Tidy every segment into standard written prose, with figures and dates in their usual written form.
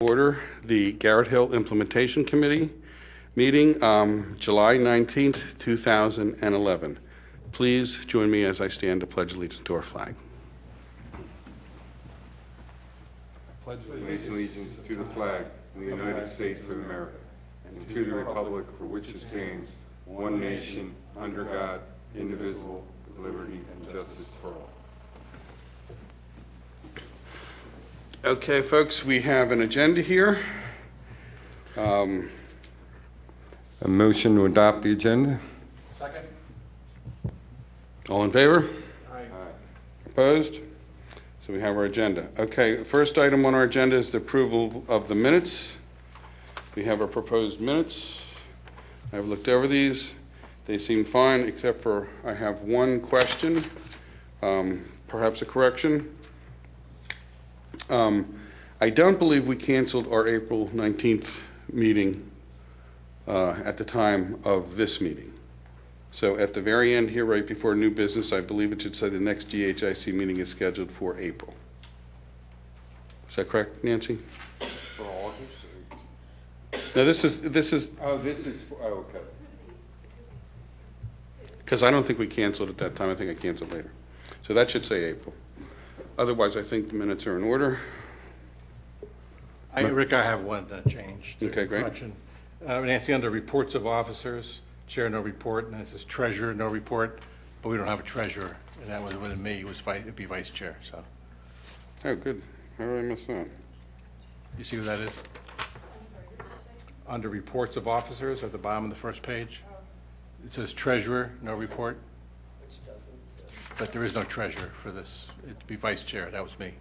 Order the Garrett Hill Implementation Committee meeting, July 19th, 2011. Please join me as I stand to pledge allegiance to our flag. Pledge allegiance to the flag of the United States of America and to the republic for which it stands, one nation, under God, indivisible, with liberty and justice for all. Okay, folks, we have an agenda here. A motion to adopt the agenda? Second. All in favor? Aye. Opposed? So we have our agenda. Okay, first item on our agenda is the approval of the minutes. We have our proposed minutes. I've looked over these. They seem fine, except for I have one question, perhaps a correction. I don't believe we canceled our April 19th meeting at the time of this meeting. So at the very end here, right before new business, I believe it should say the next GHIC meeting is scheduled for April. Is that correct, Nancy? For August? No, this is Oh, this is, okay. because I don't think we canceled at that time. I think I canceled later. So that should say April. Otherwise, I think the minutes are in order. Rick, I have one change. Okay, great. Correction. Nancy, under reports of officers, chair no report, and it says treasurer no report, but we don't have a treasurer, and that wasn't me. It'd be vice chair. So Oh, good. How did I miss that? you see what that is? Under reports of officers at the bottom of the first page, it says treasurer no report, but there is no treasurer for this. It'd be vice chair. That was me.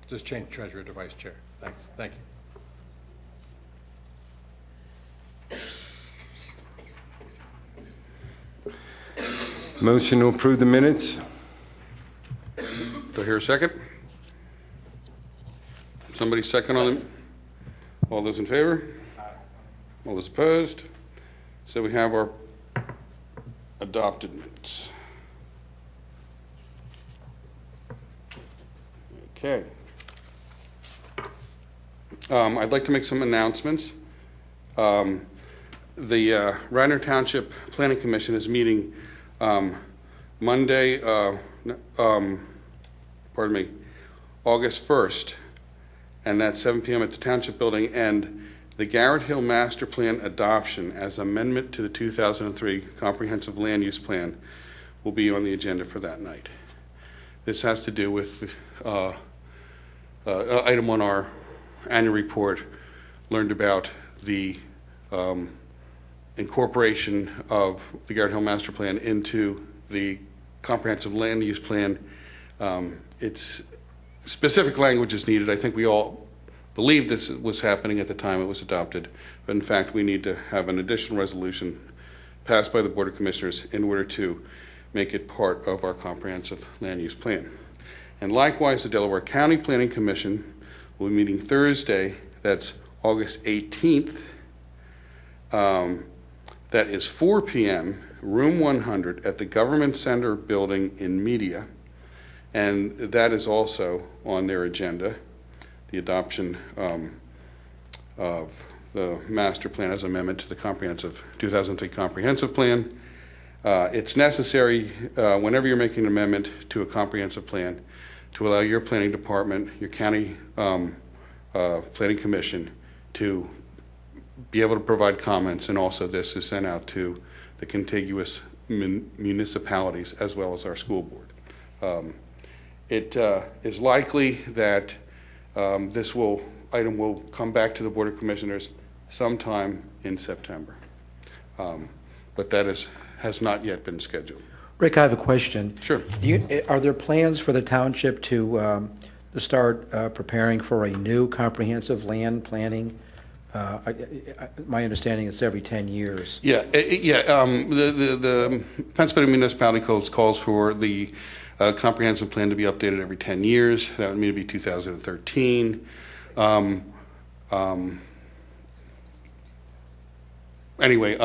Just change treasurer to vice chair. Thanks. Thank you. Motion to approve the minutes? Do I hear a second? Somebody second on them? All those in favor? All those opposed? So we have our adopted minutes. Okay. I'd like to make some announcements. The Radnor Township Planning Commission is meeting Monday, August 1st, and that's 7 p.m. at the Township Building, and the Garrett Hill Master Plan adoption as amendment to the 2003 Comprehensive Land Use Plan will be on the agenda for that night. This has to do with item on our annual report, learned about the incorporation of the Garrett Hill Master Plan into the Comprehensive Land Use Plan. It's specific language is needed. I think we all believed this was happening at the time it was adopted, but in fact we need to have an additional resolution passed by the Board of Commissioners in order to make it part of our Comprehensive Land Use Plan. And likewise, the Delaware County Planning Commission will be meeting Thursday, that's August 18th. That is 4 p.m., room 100 at the Government Center building in Media. And that is also on their agenda, the adoption of the master plan as amendment to the 2003 Comprehensive Plan. It's necessary whenever you're making an amendment to a comprehensive plan to allow your planning department, your county planning commission to be able to provide comments, and also this is sent out to the contiguous municipalities as well as our school board. It is likely that this item will come back to the Board of Commissioners sometime in September, but that has not yet been scheduled. Rick, I have a question. Sure. Are there plans for the township to start preparing for a new comprehensive land planning? My understanding is every 10 years. Yeah. The Pennsylvania Municipality Code calls for the comprehensive plan to be updated every 10 years. That would mean to be 2013. Anyway,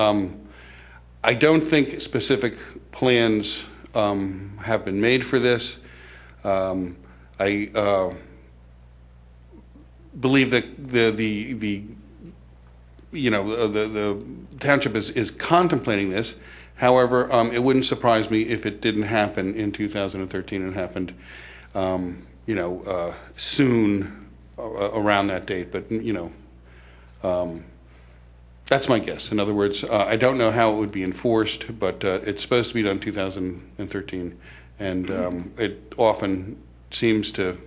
I don't think specific plans have been made for this. I believe that the township is contemplating this. However, it wouldn't surprise me if it didn't happen in 2013 and happened, soon around that date. But that's my guess. In other words, I don't know how it would be enforced, but it's supposed to be done 2013, and it often seems to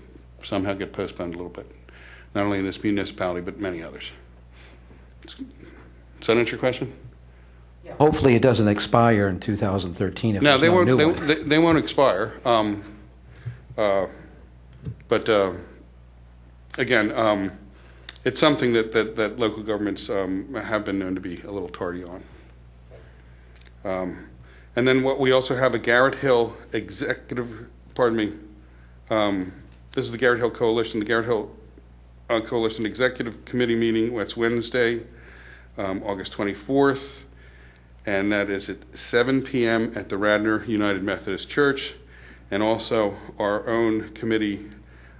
somehow get postponed a little bit, not only in this municipality but many others. Does that answer your question? Hopefully, it doesn't expire in 2013 if No, there's no new one. they won't expire. But again, it's something that local governments have been known to be a little tardy on. And then we also have a Garrett Hill executive, this is the Garrett Hill Coalition. The Garrett Hill Coalition Executive Committee meeting, that's Wednesday, August 24th. And that is at 7 p.m. at the Radnor United Methodist Church. And also our own committee,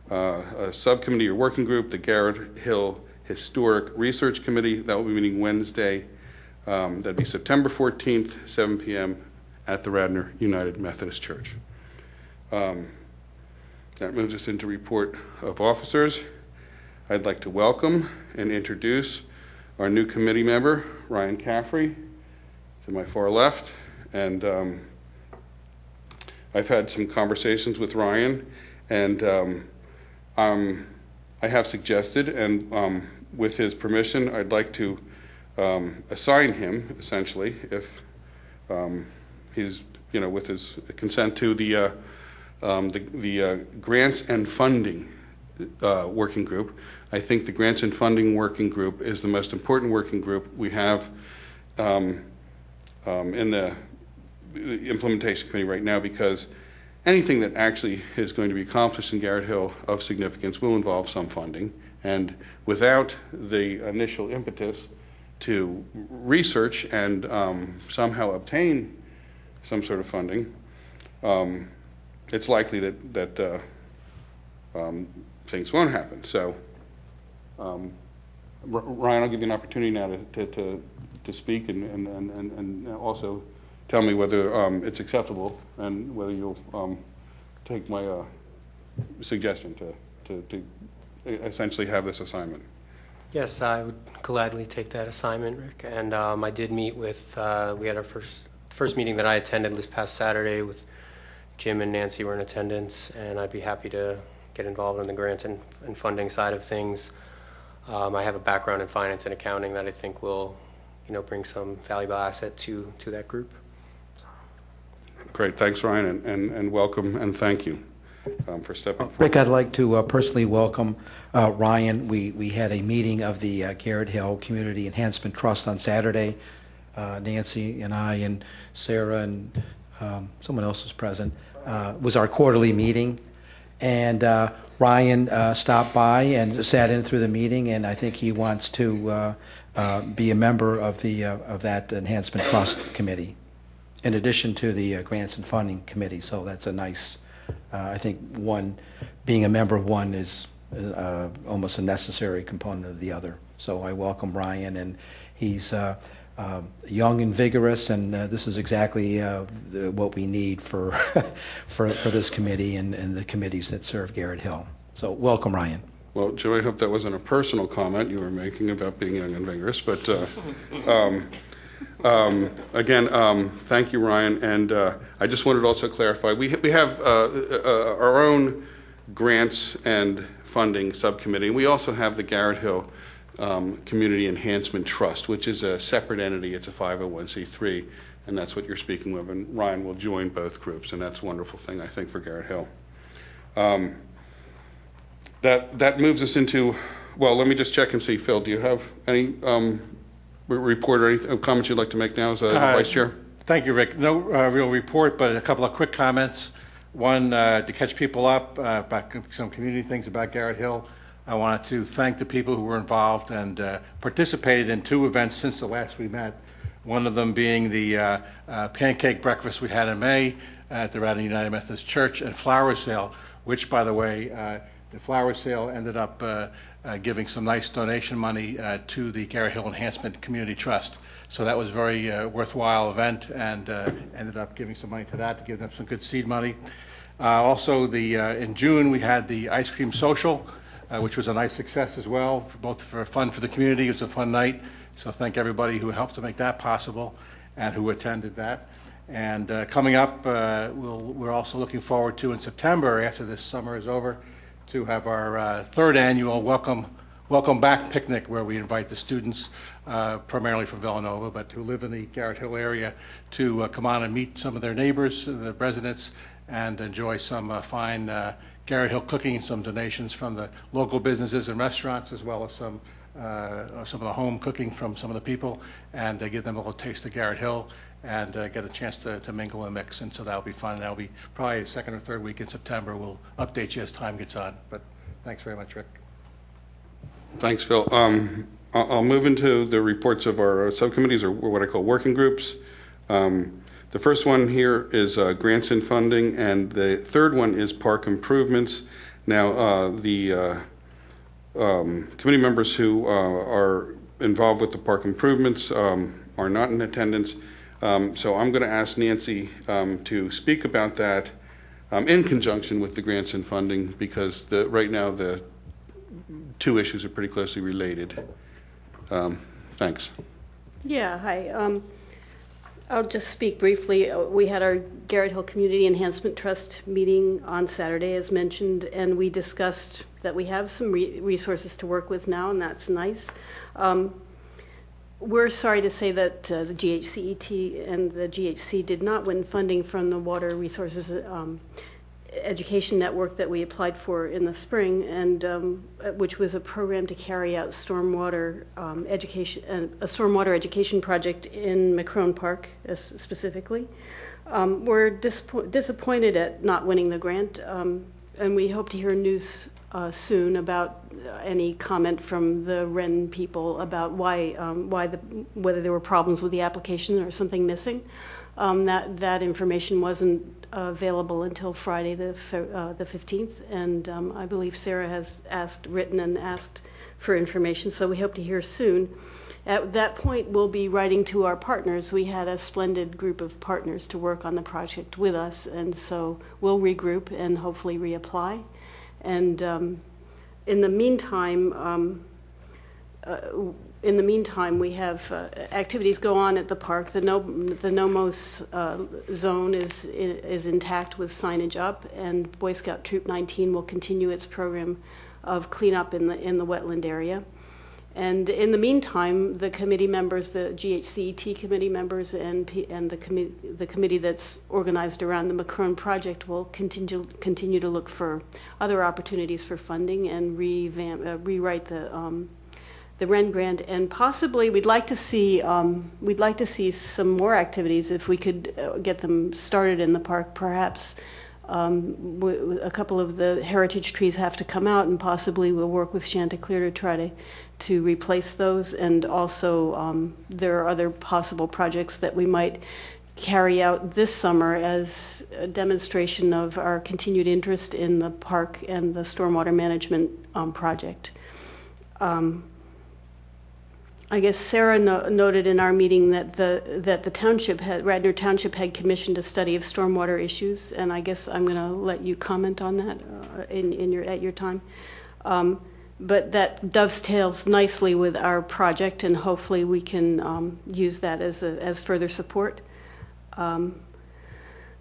a subcommittee or working group, the Garrett Hill Historic Research Committee. That will be meeting Wednesday. That'd be September 14th, 7 p.m. at the Radnor United Methodist Church. That moves us into report of officers. I'd like to welcome and introduce our new committee member, Ryan Caffrey, to my far left. And I've had some conversations with Ryan, and I have suggested, and with his permission, I'd like to assign him, essentially, if he's, with his consent, to the grants and funding working group. I think the grants and funding working group is the most important working group we have in the implementation committee right now, because anything that actually is going to be accomplished in Garrett Hill of significance will involve some funding. And without the initial impetus to research and somehow obtain some sort of funding, it's likely that things won't happen. So, Ryan, I'll give you an opportunity now to speak and also tell me whether it's acceptable and whether you'll take my suggestion to essentially have this assignment. Yes, I would gladly take that assignment, Rick. And I did meet with, we had our first meeting that I attended this past Saturday with Jim and Nancy were in attendance, and I'd be happy to get involved in the grants and funding side of things. I have a background in finance and accounting that I think will, bring some valuable asset to that group. Great, thanks, Ryan, and welcome and thank you for stepping forward. Rick, I'd like to personally welcome Ryan. We had a meeting of the Garrett Hill Community Enhancement Trust on Saturday. Nancy and I and Sarah and someone else was present. Was our quarterly meeting, and Ryan stopped by and sat in through the meeting, and I think he wants to be a member of that Enhancement Trust Committee, in addition to the Grants and Funding Committee. So that's a nice, I think being a member of one is almost a necessary component of the other. So I welcome Ryan, and he's young and vigorous, and this is exactly what we need for for this committee and the committees that serve Garrett Hill. So welcome, Ryan. Well, Joe, I hope that wasn't a personal comment you were making about being young and vigorous, but again, thank you, Ryan. And I just wanted to also clarify, we have our own grants and funding subcommittee. We also have the Garrett Hill Community Enhancement Trust, which is a separate entity. It's a 501c3, and that's what you're speaking of. And Ryan will join both groups, and that's a wonderful thing, I think, for Garrett Hill. That moves us into, well, let me just check and see. Phil, do you have any report or any comments you'd like to make now as Vice Chair? Thank you, Rick. No real report, but a couple of quick comments. One, to catch people up about some community things about Garrett Hill. I wanted to thank the people who were involved and participated in 2 events since the last we met. One of them being the pancake breakfast we had in May at the Radnor United Methodist Church, and flower sale, which, by the way, the flower sale ended up giving some nice donation money to the Garrett Hill Enhancement Community Trust. So that was a very worthwhile event, and ended up giving some money to that to give them some good seed money. Also, in June, we had the ice cream social, which was a nice success as well, both for fun for the community. It was a fun night, so thank everybody who helped to make that possible and who attended that. And coming up, we're also looking forward to, in September, after this summer is over, to have our third annual Welcome Back picnic, where we invite the students, primarily from Villanova, but who live in the Garrett Hill area, to come on and meet some of their neighbors, the residents, and enjoy some fine Garrett Hill cooking, some donations from the local businesses and restaurants, as well as some of the home cooking from some of the people, and give them a little taste of Garrett Hill, and get a chance to mingle and mix. And so that'll be fun. That'll be probably the second or third week in September. We'll update you as time gets on. But thanks very much, Rick. Thanks, Phil. I'll move into the reports of our subcommittees, or what I call working groups. The first one here is grants and funding, and the third one is park improvements. Now, the committee members who are involved with the park improvements are not in attendance. So I'm going to ask Nancy to speak about that in conjunction with the grants and funding, because right now the two issues are pretty closely related. Thanks. Yeah, hi. I'll just speak briefly. We had our Garrett Hill Community Enhancement Trust meeting on Saturday, as mentioned, and we discussed that we have some resources to work with now, and that's nice. We're sorry to say that the GHCET and the GHC did not win funding from the Water Resources Education Network that we applied for in the spring, and which was a program to carry out stormwater education, a stormwater education project in McCrone Park specifically. We're disappointed at not winning the grant, and we hope to hear news soon about any comment from the Wren people about whether there were problems with the application or something missing. That information wasn't available until Friday the 15th, and I believe Sarah has written and asked for information, so we hope to hear soon. At that point, we'll be writing to our partners. We had a splendid group of partners to work on the project with us, and so we'll regroup and hopefully reapply. And in the meantime, we have activities go on at the park. The Nomos zone is intact with signage up, and Boy Scout Troop 19 will continue its program of cleanup in the wetland area. And in the meantime, the committee members, the GHCET committee members, and the committee that's organized around the McCrone project will continue to look for other opportunities for funding and rewrite the Wren grant, and possibly we'd like to see some more activities if we could get them started in the park. Perhaps a couple of the heritage trees have to come out, and possibly we'll work with Chanticleer to try to replace those. And also there are other possible projects that we might carry out this summer as a demonstration of our continued interest in the park and the stormwater management project. I guess Sarah noted in our meeting that the township Radnor Township had commissioned a study of stormwater issues, and I guess I'm going to let you comment on that at your time. But that dovetails nicely with our project, and hopefully we can use that as further support.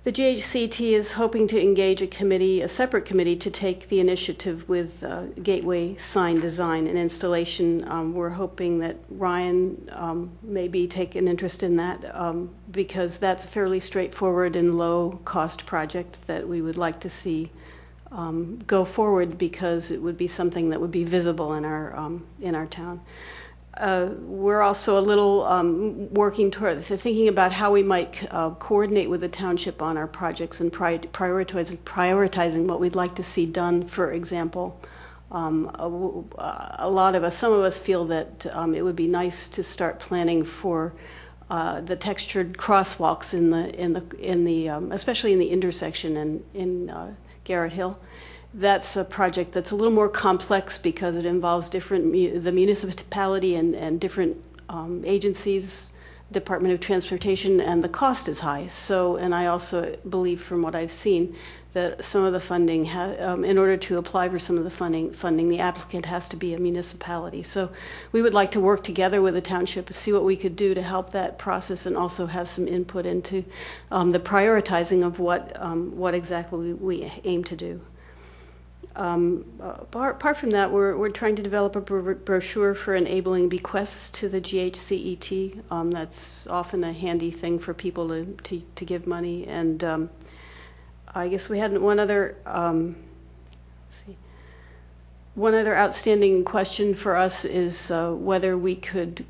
The GHCT is hoping to engage a separate committee, to take the initiative with gateway sign design and installation. We're hoping that Ryan maybe take an interest in that, because that's a fairly straightforward and low-cost project that we would like to see go forward, because it would be something that would be visible in our town. We're also a little working toward thinking about how we might coordinate with the township on our projects and prioritizing what we'd like to see done. For example, some of us feel that it would be nice to start planning for the textured crosswalks especially in the intersection in Garrett Hill. that's a project that's a little more complex because it involves the municipality and different agencies, Department of Transportation, and the cost is high. So, and I also believe from what I've seen that some of the funding, in order to apply for some of the funding, the applicant has to be a municipality. So we would like to work together with the township to see what we could do to help that process and also have some input into the prioritizing of what exactly we aim to do. Apart from that, we're trying to develop a brochure for enabling bequests to the GHCET. That's often a handy thing for people to give money. And I guess we had one other outstanding question for us is whether we could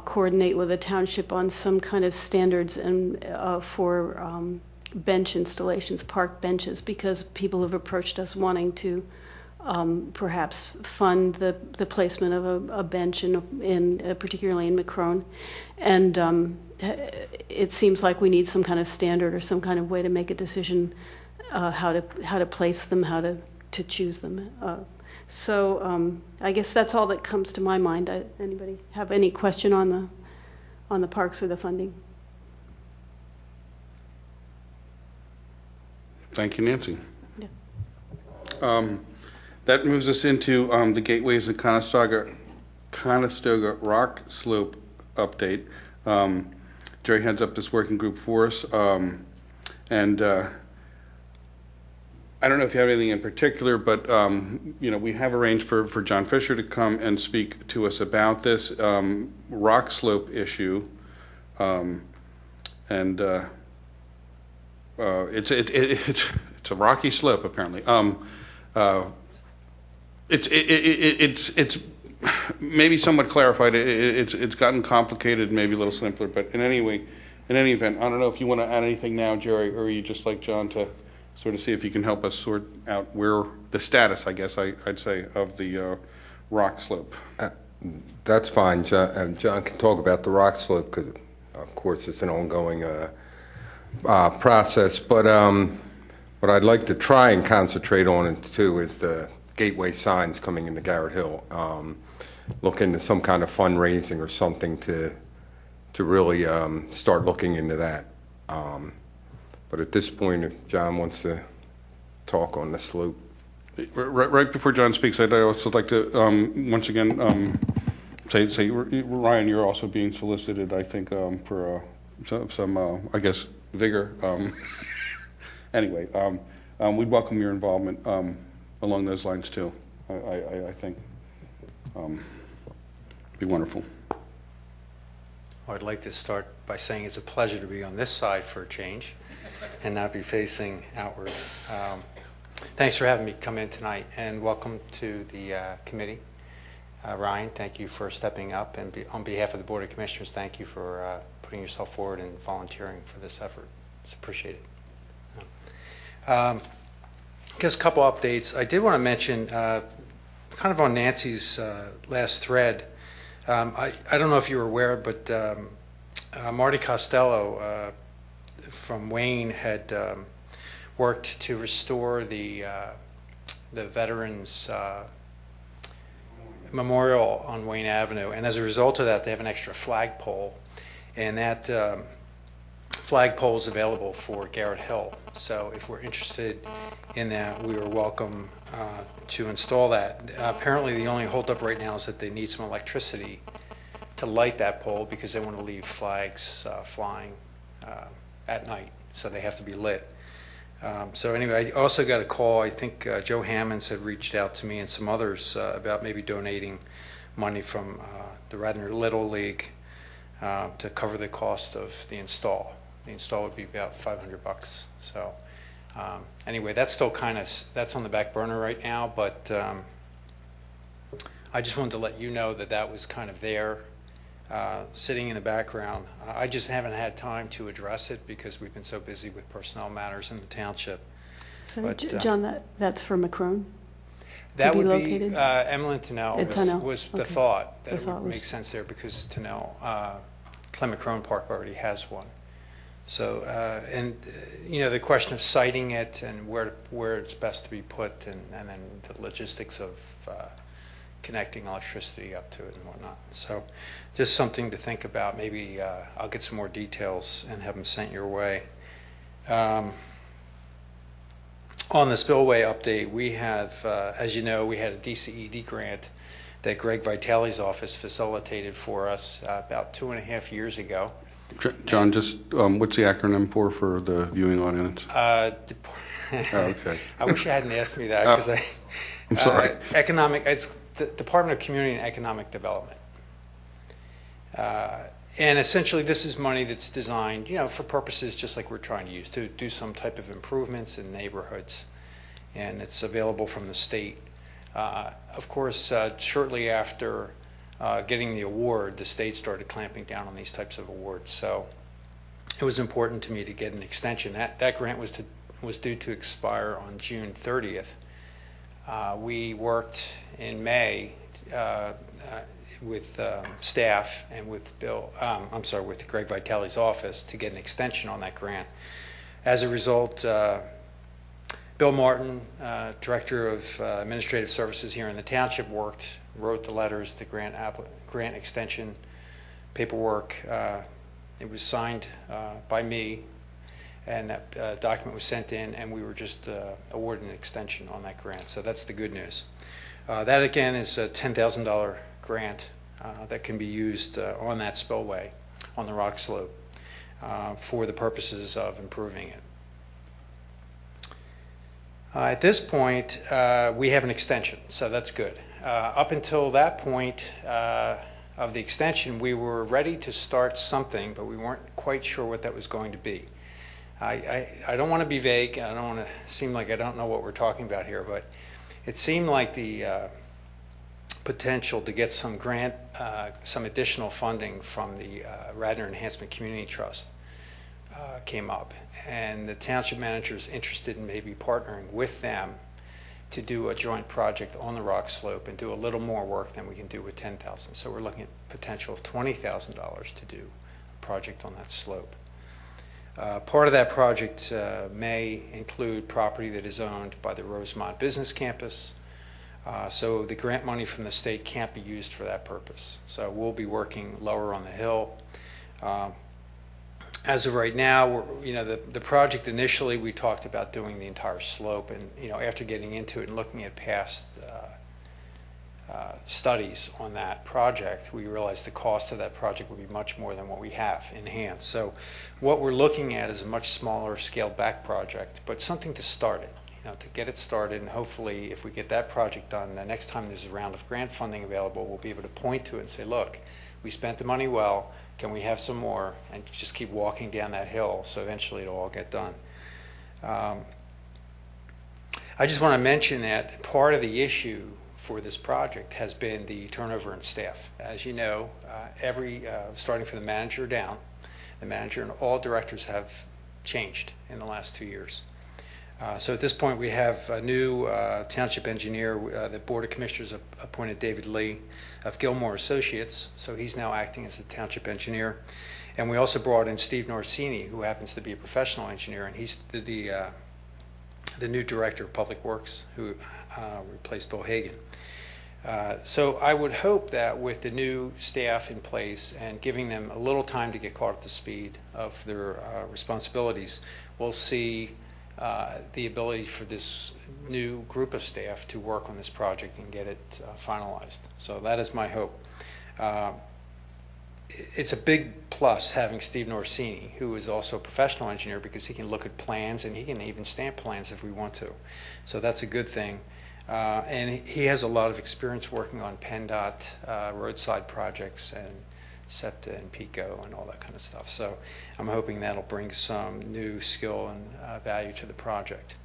coordinate with the township on some kind of standards and for bench installations, park benches, because people have approached us wanting to perhaps fund the placement of a bench particularly in Macron. And it seems like we need some kind of standard or some kind of way to make a decision how to place them, how to choose them. So I guess that's all that comes to my mind. Anybody have any question on the parks or the funding? Thank you, Nancy. Yeah. That moves us into the Gateways of Conestoga Rock Slope update. Jerry heads up this working group for us. And I don't know if you have anything in particular, but we have arranged for John Fisher to come and speak to us about this rock slope issue. It's a rocky slope apparently. It's maybe somewhat clarified. It's gotten complicated, maybe a little simpler, but in any event, I don't know if you want to add anything now, Jerry, or you just like John to sort of see if you can help us sort out where the status, I guess I'd say, of the rock slope. That's fine. John can talk about the rock slope because, of course, it's an ongoing process. But what I'd like to try and concentrate on too is the gateway signs coming into Garrett Hill. Look into some kind of fundraising or something to really start looking into that. But at this point, if John wants to talk on the slope. Right before John speaks, I'd also like to once again say, Ryan, you're also being solicited, I think, for some I guess, vigor. Anyway, we'd welcome your involvement along those lines too. I think be wonderful. I'd like to start by saying it's a pleasure to be on this side for a change and not be facing outward. Thanks for having me come in tonight, and welcome to the committee. Ryan, thank you for stepping up, and on behalf of the Board of Commissioners, thank you for putting yourself forward and volunteering for this effort. It's appreciated. I guess a couple updates. I did want to mention, kind of on Nancy's last thread, I don't know if you were aware, but Marty Costello from Wayne had worked to restore the Veterans Memorial on Wayne Avenue, and as a result of that, they have an extra flagpole, and that flagpole is available for Garrett Hill. So if we're interested in that, we are welcome to install that. Apparently, the only holdup right now is that they need some electricity to light that pole because they want to leave flags flying at night, so they have to be lit. So anyway, I also got a call. I think Joe Hammonds had reached out to me and some others about maybe donating money from the Radnor Little League to cover the cost of the install. The install would be about $500. So anyway, that's still that's on the back burner right now, but I just wanted to let you know that that was kind of there, sitting in the background. I just haven't had time to address it because we've been so busy with personnel matters in the township. So, but, John, that's for Macron? That would located? be Emlyn Tunnel was the Okay. thought that The it thought would was- make sense there because Tunnel, Clement Crone Park already has one. So, the question of siting it and where it's best to be put, and then the logistics of connecting electricity up to it and whatnot. So just something to think about. Maybe I'll get some more details and have them sent your way. On the spillway update, we have, as you know, we had a DCED grant that Greg Vitale's office facilitated for us about 2.5 years ago. John, just what's the acronym for the viewing audience? Okay. I wish you hadn't asked me that, because I'm sorry. It's the Department of Community and Economic Development. And essentially, this is money that's designed, for purposes just like we're trying to use, to do some type of improvements in neighborhoods. And it's available from the state. Of course, shortly after getting the award, the state started clamping down on these types of awards. So it was important to me to get an extension. That grant was due to expire on June 30th. We worked in May with staff and with with Greg Vitale's office to get an extension on that grant. As a result, Bill Martin, Director of Administrative Services here in the Township, wrote the letters, the grant extension paperwork. It was signed by me, and that document was sent in, and we were just awarded an extension on that grant. So that's the good news. That again is a $10,000 grant that can be used on that spillway on the rock slope for the purposes of improving it. At this point, we have an extension, so that's good. Up until that point of the extension, we were ready to start something, but we weren't quite sure what that was going to be. I don't want to be vague. I don't want to seem like I don't know what we're talking about here, but it seemed like the potential to get some some additional funding from the Radnor Enhancement Community Trust came up, and the township manager is interested in maybe partnering with them to do a joint project on the rock slope and do a little more work than we can do with $10,000. So we're looking at potential of $20,000 to do a project on that slope. Part of that project may include property that is owned by the Rosemont Business Campus. So the grant money from the state can't be used for that purpose. So we'll be working lower on the hill. As of right now, the project initially we talked about doing the entire slope, and after getting into it and looking at past studies on that project, we realized the cost of that project would be much more than what we have in hand. So what we're looking at is a much smaller scaled back project, but something to start it, to get it started, and hopefully if we get that project done, the next time there's a round of grant funding available, we'll be able to point to it and say, look, we spent the money well, can we have some more, and just keep walking down that hill, so eventually it'll all get done. I just want to mention that part of the issue for this project has been the turnover in staff. As you know, starting from the manager down, the manager and all directors have changed in the last 2 years. So at this point we have a new township engineer. The Board of Commissioners appointed David Lee of Gilmore Associates, so he's now acting as a township engineer. And we also brought in Steve Norsini, who happens to be a professional engineer, and he's the new director of Public Works, who replaced Bill Hagan. So I would hope that with the new staff in place and giving them a little time to get caught up to speed of their responsibilities, we'll see the ability for this new group of staff to work on this project and get it finalized. So that is my hope. It's a big plus having Steve Norsini, who is also a professional engineer, because he can look at plans and he can even stamp plans if we want to. So that's a good thing. And he has a lot of experience working on PennDOT roadside projects and SEPTA and PICO and all that kind of stuff. So I'm hoping that'll bring some new skill and value to the project.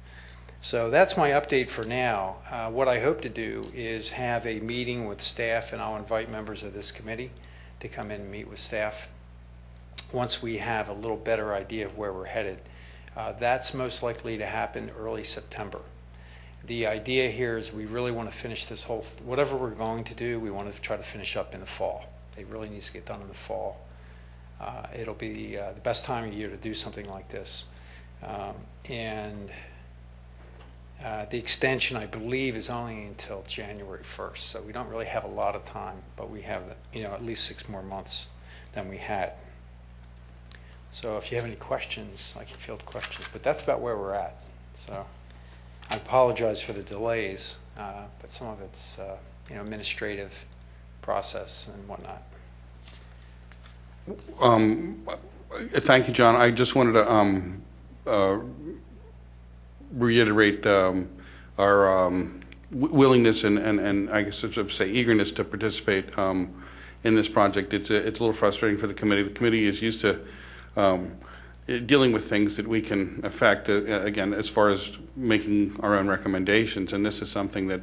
So that's my update for now. What I hope to do is have a meeting with staff, and I'll invite members of this committee to come in and meet with staff once we have a little better idea of where we're headed. That's most likely to happen early September. The idea here is we really want to finish this whole, whatever we're going to do, we want to try to finish up in the fall. It really needs to get done in the fall. It'll be the best time of year to do something like this. And the extension, I believe, is only until January 1st, so we don't really have a lot of time, but we have, at least 6 more months than we had. So if you have any questions, I can field questions, but that's about where we're at. So I apologize for the delays, but some of it's, administrative process and whatnot. Thank you, John. I just wanted to reiterate our willingness and I guess I should say eagerness to participate in this project. It's a little frustrating for the committee. The committee is used to dealing with things that we can affect, again, as far as making our own recommendations, and this is something that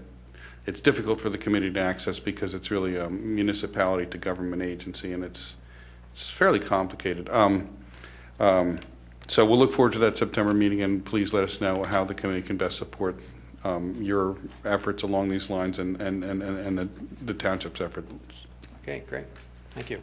it's difficult for the committee to access because it's really a municipality to government agency, and it's fairly complicated. So we'll look forward to that September meeting, and please let us know how the committee can best support your efforts along these lines and the township's efforts. Okay, great. Thank you.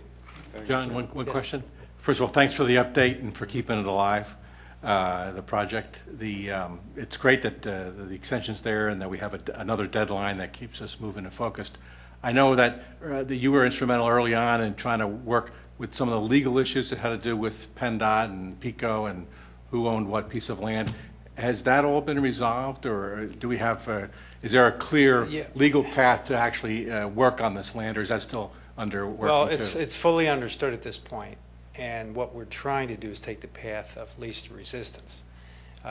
John, one Yes. question. First of all, thanks for the update and for keeping it alive, the project. It's great that the extension's there and that we have another deadline that keeps us moving and focused. I know that you were instrumental early on in trying to work with some of the legal issues that had to do with PennDOT and PICO and who owned what piece of land. Has that all been resolved, or do we have, is there a clear legal path to actually work on this land, or is that still under working? Well, it's fully understood at this point, and what we're trying to do is take the path of least resistance.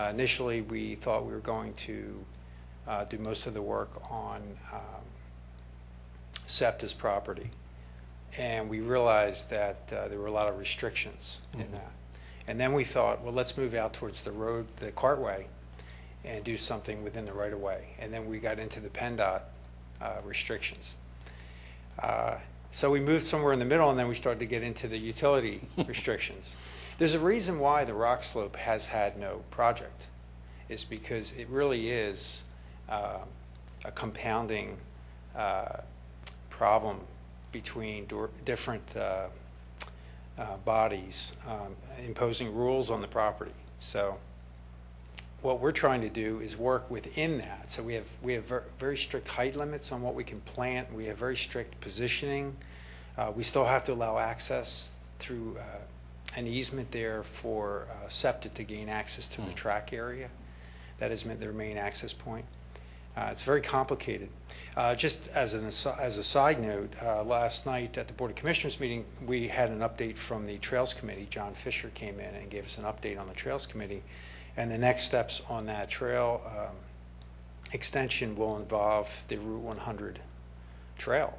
Initially, we thought we were going to do most of the work on SEPTA's property, and we realized that there were a lot of restrictions in that. And then we thought, well, let's move out towards the road, the cartway, and do something within the right-of-way. And then we got into the PennDOT restrictions. So we moved somewhere in the middle, and then we started to get into the utility restrictions. There's a reason why the rock slope has had no project. Is because it really is a compounding problem between different bodies imposing rules on the property. So what we're trying to do is work within that. So we have very strict height limits on what we can plant. We have very strict positioning. We still have to allow access through an easement there for SEPTA to gain access to the track area. That is their main access point. It's very complicated. Just as a side note, last night at the Board of Commissioners meeting, we had an update from the Trails Committee. John Fisher came in and gave us an update on the Trails Committee. And the next steps on that trail extension will involve the Route 100 trail.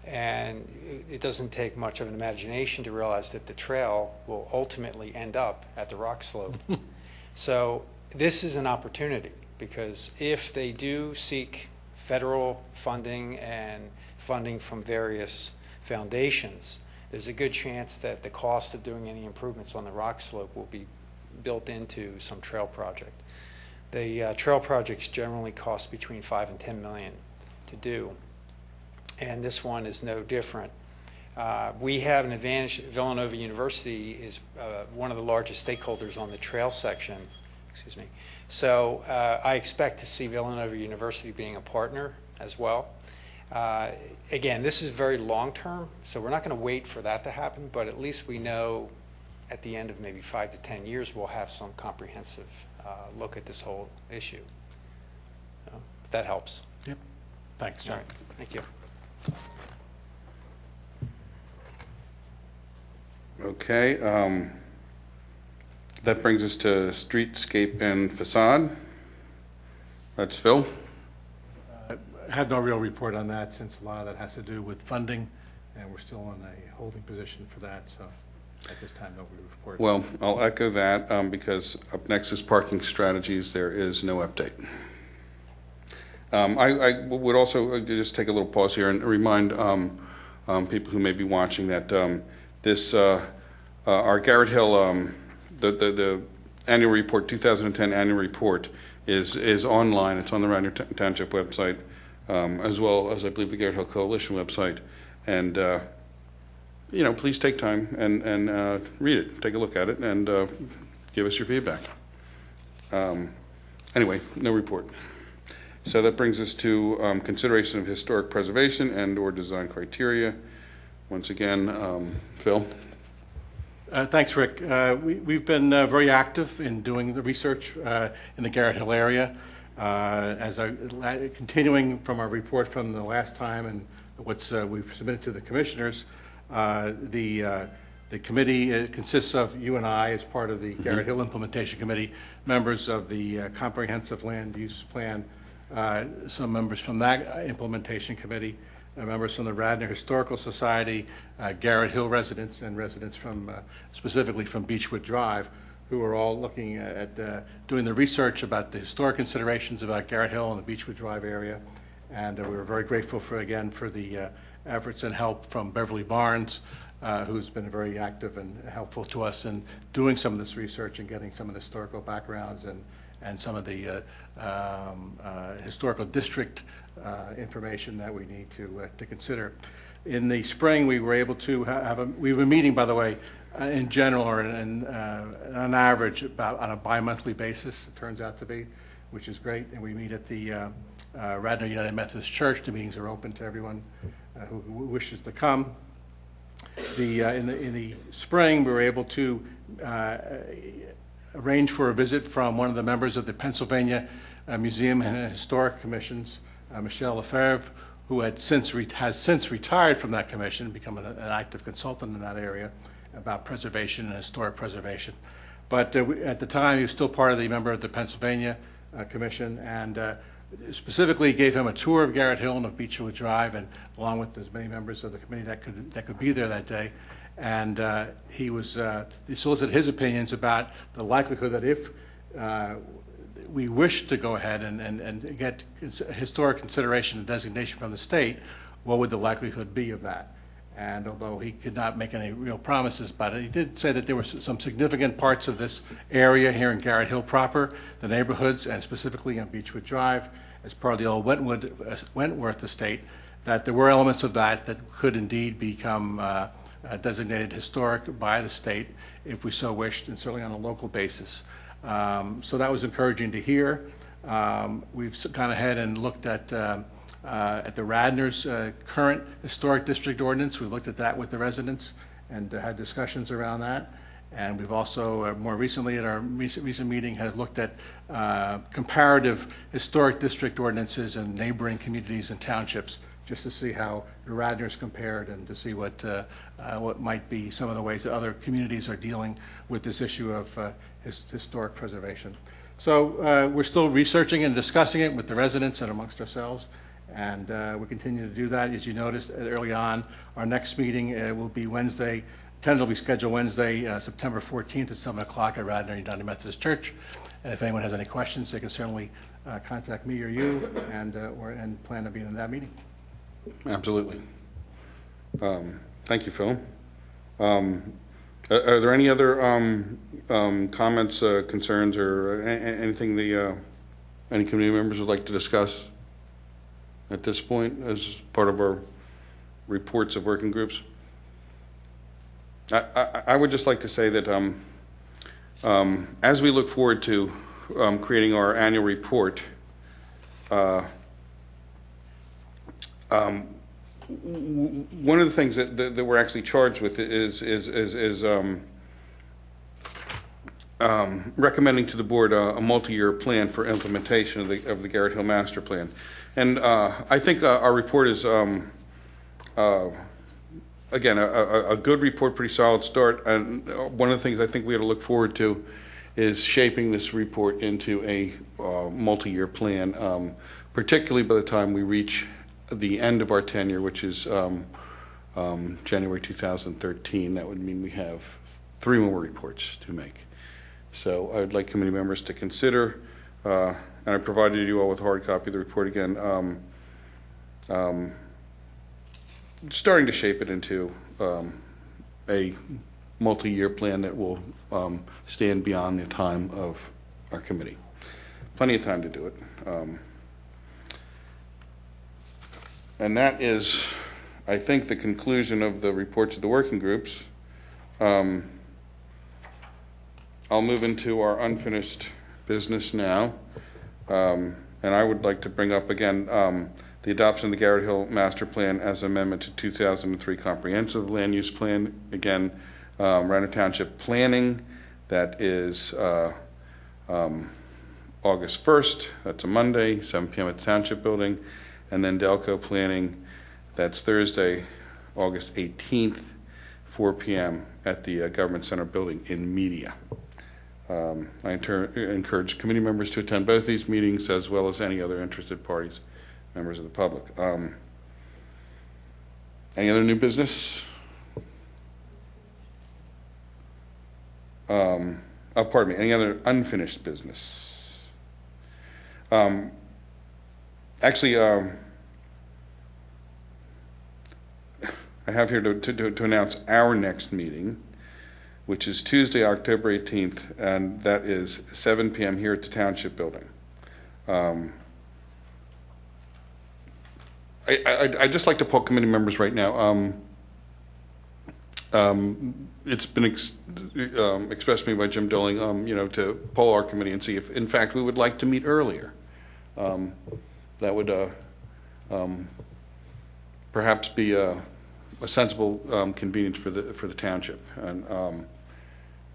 And it doesn't take much of an imagination to realize that the trail will ultimately end up at the rock slope. So this is an opportunity, because if they do seek federal funding and funding from various foundations, there's a good chance that the cost of doing any improvements on the rock slope will be built into some trail project. The trail projects generally cost between $5 and $10 million to do, and this one is no different. We have an advantage. Villanova University is one of the largest stakeholders on the trail section. Excuse me. So I expect to see Villanova University being a partner as well. Again, this is very long-term, so we're not going to wait for that to happen, but at least we know at the end of maybe 5 to 10 years, we'll have some comprehensive look at this whole issue. If that helps. Yep. Thanks, John. All right. Thank you. Okay. That brings us to streetscape and facade. That's Phil. I have no real report on that, since a lot of that has to do with funding, and we're still in a holding position for that, so at this time, no report. Well, I'll echo that because up next is parking strategies. There is no update. I would also just take a little pause here and remind people who may be watching that our Garrett Hill, the annual report, 2010 annual report, is online. It's on the Radnor Township website, as well as I believe the Garrett Hill Coalition website, and please take time and read it, take a look at it, and give us your feedback. Anyway, no report. So that brings us to consideration of historic preservation and/or design criteria. Once again, Phil. Thanks, Rick. We've been very active in doing the research in the Garrett Hill area. Continuing from our report from the last time and what's we've submitted to the commissioners, the committee consists of you and I as part of the Garrett Hill Implementation Committee, members of the Comprehensive Land Use Plan, some members from that Implementation Committee, members from the Radnor Historical Society, Garrett Hill residents, and residents from specifically from Beechwood Drive, who are all looking at doing the research about the historic considerations about Garrett Hill and the Beechwood Drive area. And we were very grateful for the efforts and help from Beverly Barnes, who's been very active and helpful to us in doing some of this research and getting some of the historical backgrounds and some of the historical district information that we need to consider. In the spring, we were able to we were meeting, by the way, in general or on average about on a bi-monthly basis, it turns out to be, which is great. And we meet at the Radnor United Methodist Church. The meetings are open to everyone who wishes to come. In the spring, we were able to arrange for a visit from one of the members of the Pennsylvania Museum and Historic Commissions, Michelle Lefebvre, who has since retired from that commission, become an active consultant in that area about preservation and historic preservation. But at the time, he was still part of the member of the Pennsylvania Commission, and specifically gave him a tour of Garrett Hill and of Beechwood Drive, and along with as many members of the committee that could be there that day. And he solicited his opinions about the likelihood that if we wish to go ahead and get historic consideration and designation from the state, what would the likelihood be of that? And although he could not make any real promises about it, he did say that there were some significant parts of this area here in Garrett Hill proper, the neighborhoods, and specifically on Beechwood Drive, as part of the old Wentworth estate, that there were elements of that could indeed become designated historic by the state if we so wished, and certainly on a local basis. So that was encouraging to hear. We've gone ahead and looked at the Radnor's current historic district ordinance. We looked at that with the residents and had discussions around that. And we've also, more recently at our recent meeting, have looked at comparative historic district ordinances in neighboring communities and townships, just to see how the Radnor's compared and to see what might be some of the ways that other communities are dealing with this issue of historic preservation. So we're still researching and discussing it with the residents and amongst ourselves, and we continue to do that. As you noticed early on, our next meeting will be Wednesday, tentatively scheduled Wednesday, September 14th at 7 o'clock at Radnor United Methodist Church. And if anyone has any questions, they can certainly contact me or you, and plan to be in that meeting. Absolutely. Thank you, Phil. Are there any other comments, concerns, or anything any community members would like to discuss at this point as part of our reports of working groups? I would just like to say that as we look forward to creating our annual report, one of the things that we're actually charged with is recommending to the board a multi-year plan for implementation of the Garrett Hill Master Plan. And I think our report is, again, a good report, pretty solid start. And one of the things I think we ought to look forward to is shaping this report into a multi-year plan, particularly by the time we reach the end of our tenure, which is January 2013. That would mean we have 3 more reports to make. So I would like committee members to consider, and I provided you all with a hard copy of the report again, starting to shape it into a multi-year plan that will stand beyond the time of our committee. Plenty of time to do it. And that is I think, the conclusion of the reports of the working groups. I'll move into our unfinished business now. And I would like to bring up again the adoption of the Garrett Hill Master Plan as an amendment to 2003 Comprehensive Land Use Plan. Again, Radnor Township Planning, that is August 1st, that's a Monday, 7 p.m. at the Township Building. And then Delco Planning, that's Thursday, August 18th, 4 p.m. at the Government Center Building in Media. I encourage committee members to attend both these meetings, as well as any other interested parties, members of the public. Any other new business? Pardon me, any other unfinished business? Actually, I have here to announce our next meeting, which is Tuesday, October 18th, and that is 7 p.m. here at the Township Building. I'd just like to poll committee members right now. It's been expressed to me by Jim Dolling, to poll our committee and see if, in fact, we would like to meet earlier. That would perhaps be a sensible convenience for the township. And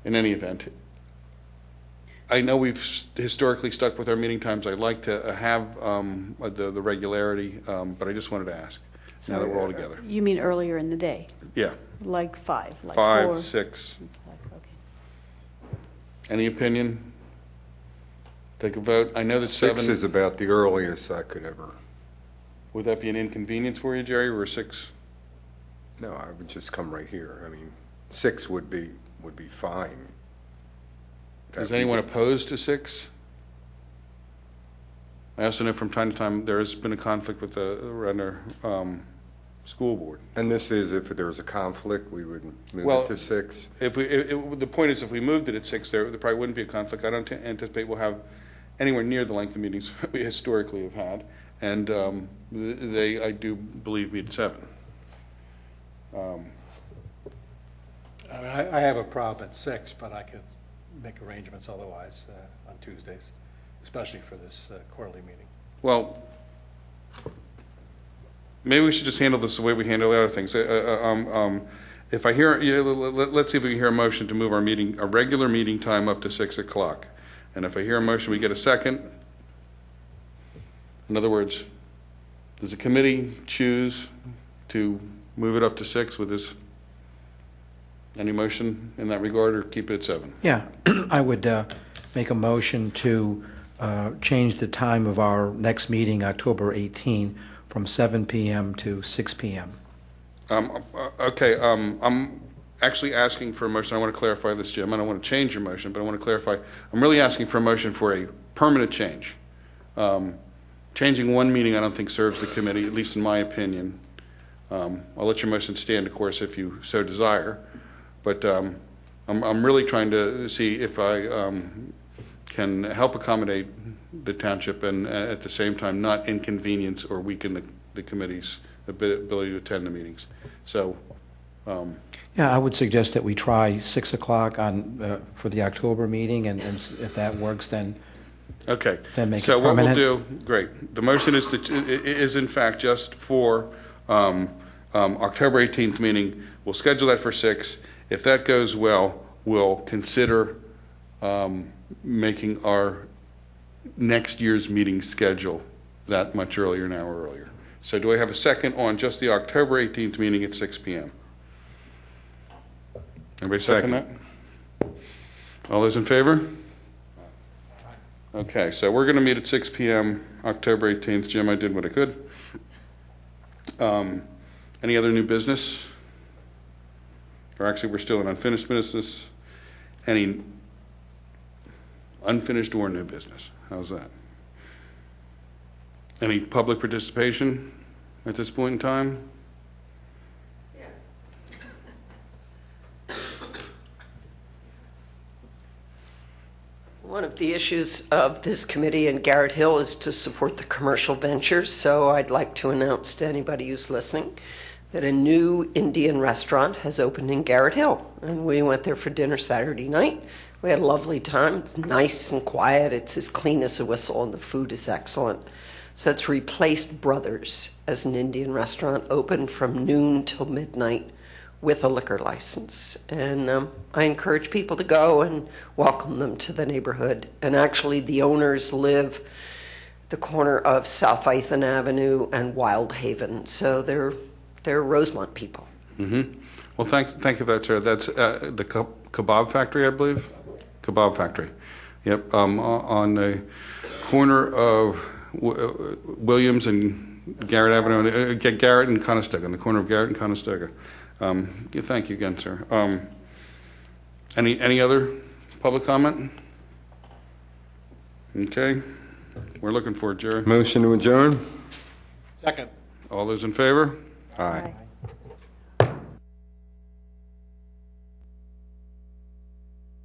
in any event, I know we've historically stuck with our meeting times. I'd like to have the regularity, but I just wanted to ask. Now that we're all together. You mean earlier in the day? Yeah. Like 5, like 5, 4? 6. Okay. Any opinion? Take a vote. I know that 6 7 is about the earliest I could ever. Would that be an inconvenience for you, Jerry, or 6? No, I would just come right here. I mean, 6 would be fine. Is anyone opposed to 6? I also know from time to time there has been a conflict with the Radnor School Board. And this is, if there was a conflict, we would move Well, it to 6? The point is, if we moved it at 6, there probably wouldn't be a conflict. I don't anticipate we'll have anywhere near the length of meetings we historically have had. And I do believe, meet at 7. I have a problem at 6, but I could make arrangements otherwise on Tuesdays, especially for this quarterly meeting. Well, maybe we should just handle this the way we handle the other things. If I hear, let's see if we can hear a motion to move our regular meeting time up to 6 o'clock. And if I hear a motion, we get a second. In other words, does the committee choose to move it up to 6 with this? Any motion in that regard, or keep it at 7? Yeah, I would make a motion to change the time of our next meeting, October 18, from 7 p.m. to 6 p.m. Okay, I'm actually asking for a motion. I want to clarify this, Jim. I don't want to change your motion, but I want to clarify. I'm really asking for a motion for a permanent change. Changing one meeting I don't think serves the committee, at least in my opinion. I'll let your motion stand, of course, if you so desire. But I'm really trying to see if I can help accommodate the township and at the same time not inconvenience or weaken the committee's ability to attend the meetings. So, Yeah, I would suggest that we try 6 o'clock for the October meeting, and if that works, then okay. Then make so it permanent. What we'll do, great. The motion is in fact just for October 18th meeting. We'll schedule that for 6. If that goes well, we'll consider making our next year's meeting schedule that much earlier, an hour earlier. So do I have a second on just the October 18th meeting at 6 p.m.? Everybody second that? All those in favor? Okay, so we're going to meet at 6 p.m. October 18th. Jim, I did what I could. Any other new business? Or actually, we're still in unfinished business. Any unfinished or new business? How's that? Any public participation at this point in time? One of the issues of this committee in Garrett Hill is to support the commercial ventures, so I'd like to announce to anybody who's listening that a new Indian restaurant has opened in Garrett Hill. And we went there for dinner Saturday night. We had a lovely time. It's nice and quiet. It's as clean as a whistle, and the food is excellent. So it's replaced Brothers as an Indian restaurant, open from noon till midnight with a liquor license. And I encourage people to go and welcome them to the neighborhood. And actually, the owners live the corner of South Ithan Avenue and Wild Haven. So they're Rosemont people. Mm-hmm. Well, thank you for that, Chair. That's the Kebab Factory, I believe? Kebab Factory. Yep, on the corner of Williams and Garrett Avenue, Garrett and Conestoga, on the corner of Garrett and Conestoga. Thank you again, sir. Any other public comment? Okay, we're looking for it, Jerry. Motion to adjourn? Second. All those in favor? Aye.